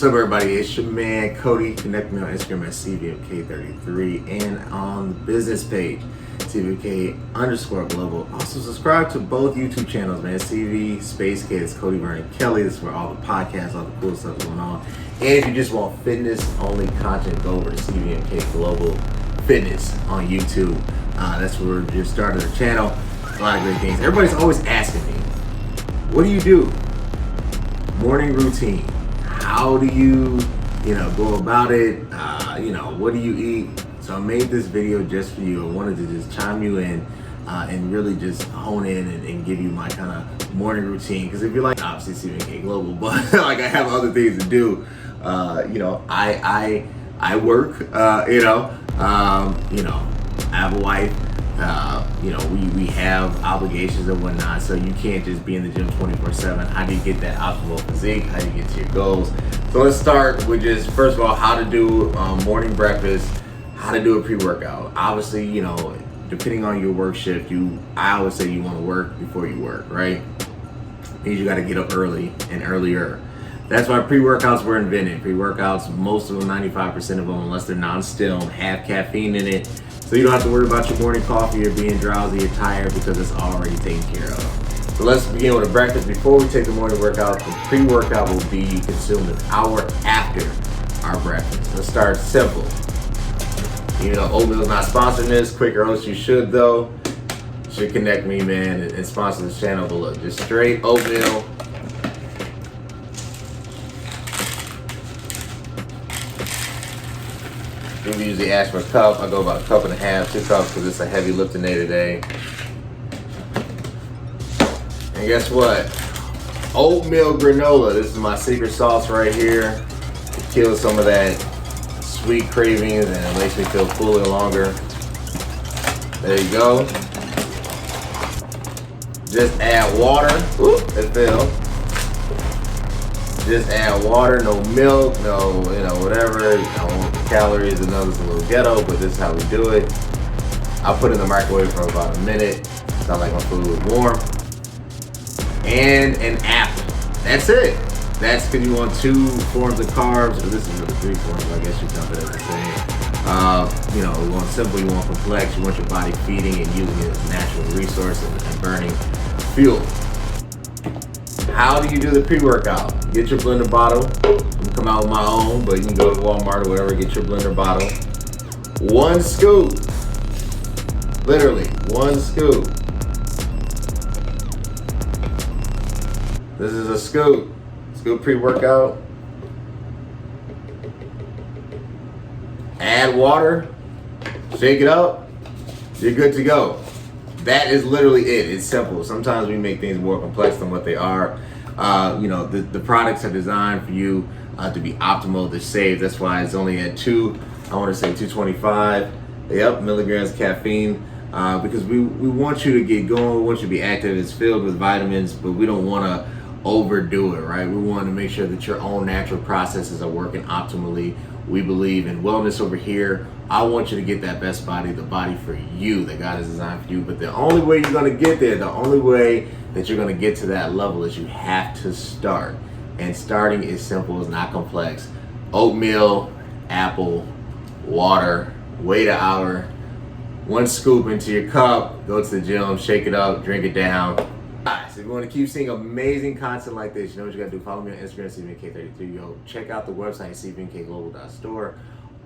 What's up, everybody? It's your man Cody. Connect me on Instagram at CVMK33 and on the business page CVMK_global. Also subscribe to both YouTube channels, man. CV Space Kids, Cody Vernon Kelly. This is where all the podcasts, all the cool stuff is going on. And if you just want fitness only content, go over to CVMK Global Fitness on YouTube. That's where we just started the channel. A lot of great things. Everybody's always asking me, what do you do? Morning routine. How do you go about it? What do you eat? So I made this video just for you. I wanted to just chime you in and really just hone in and give you my kind of morning routine. Because if you're like, obviously CVMK Global, but like I have other things to do. I work. I have a wife. We have obligations and whatnot, so you can't just be in the gym 24/7. How do you get that optimal physique? How do you get to your goals? So let's start with just, first of all, how to do morning breakfast, how to do a pre-workout. Obviously, depending on your work shift, I always say you want to work before you work, right? Means you got to get up early and earlier. That's why pre-workouts were invented. Pre-workouts, most of them, 95% of them, unless they're non-still, have caffeine in it. So you don't have to worry about your morning coffee or being drowsy or tired because it's already taken care of. So let's begin with a breakfast. Before we take the morning workout, the pre-workout will be consumed an hour after our breakfast. Let's start simple. Oatmeal's not sponsoring this. Quaker Oats, you should though. Should connect me, man, and sponsor this channel. But look, just straight oatmeal. We usually ask for a cup. I go about a cup and a half, 2 cups, because it's a heavy lifting day today. And guess what? Oatmeal granola. This is my secret sauce right here. It kills some of that sweet cravings and it makes me feel fuller longer. There you go. Just add water. Oop, it fell. Just add water, no milk, no, whatever. I don't want the calories. I know it's a little ghetto, but this is how we do it. I'll put it in the microwave for about a minute. It's not like my food is warm. And an apple. That's it. That's because you want 2 forms of carbs, or this is really 3 forms, I guess you dump it as the same. You want simple, you want complex, you want your body feeding and using it as a natural resource and burning fuel. How do you do the pre-workout? Get your blender bottle. I'm come out with my own, but you can go to Walmart or whatever, get your blender bottle. 1 scoop. Literally, 1 scoop. This is a scoop. Scoop pre-workout. Add water. Shake it up. You're good to go. That is literally it. It's simple. Sometimes we make things more complex than what they are. The products are designed for you to be optimal, to save. That's why it's only at 225 milligrams caffeine, because we want you to get going. We want you to be active. It's filled with vitamins, but we don't want to overdo it, right? We want to make sure that your own natural processes are working optimally. We believe in wellness over here. I want you to get that best body, the body for you that God has designed for you. But the only way you're going to get there, the only way that you're going to get to that level is you have to start. And starting is simple, it's not complex. Oatmeal, apple, water, wait an hour, 1 scoop into your cup, go to the gym, shake it up, drink it down. Guys, if you want to keep seeing amazing content like this, you know what you got to do. Follow me on Instagram, CVMK33. Yo, check out the website, CVMKglobal.store.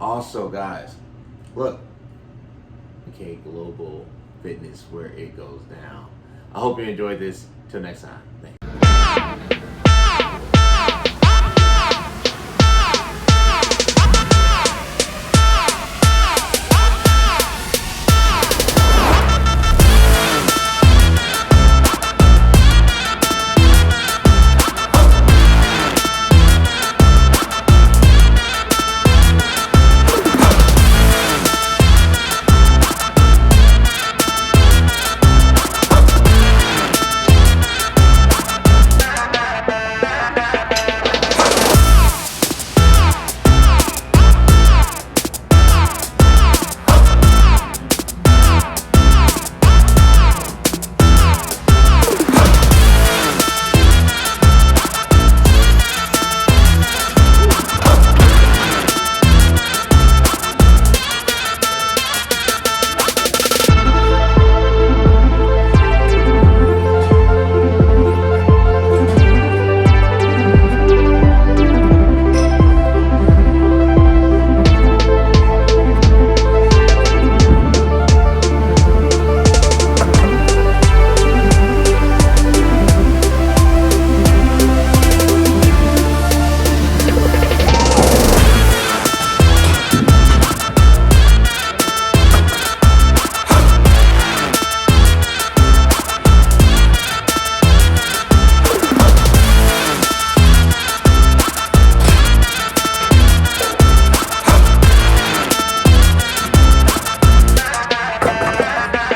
Also, guys, look, CVMK Global Fitness, where it goes down. I hope you enjoyed this. Till next time. Thanks.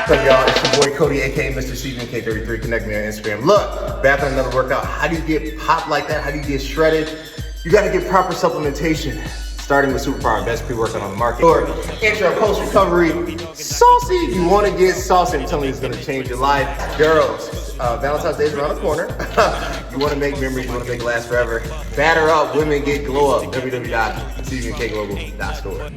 What's up, y'all? It's your boy Cody, aka Mr. CVMK33. Connect me on Instagram. Look, back on another workout. How do you get popped like that? How do you get shredded? You gotta get proper supplementation. Starting with Superpower, best pre-workout on the market. Or intra post recovery, saucy. You want to get saucy. I'm telling you, it's gonna change your life. Girls, Valentine's Day is around the corner. You want to make memories. You want to make it last forever. Batter up, women get glow up. www.cvmkglobal.store.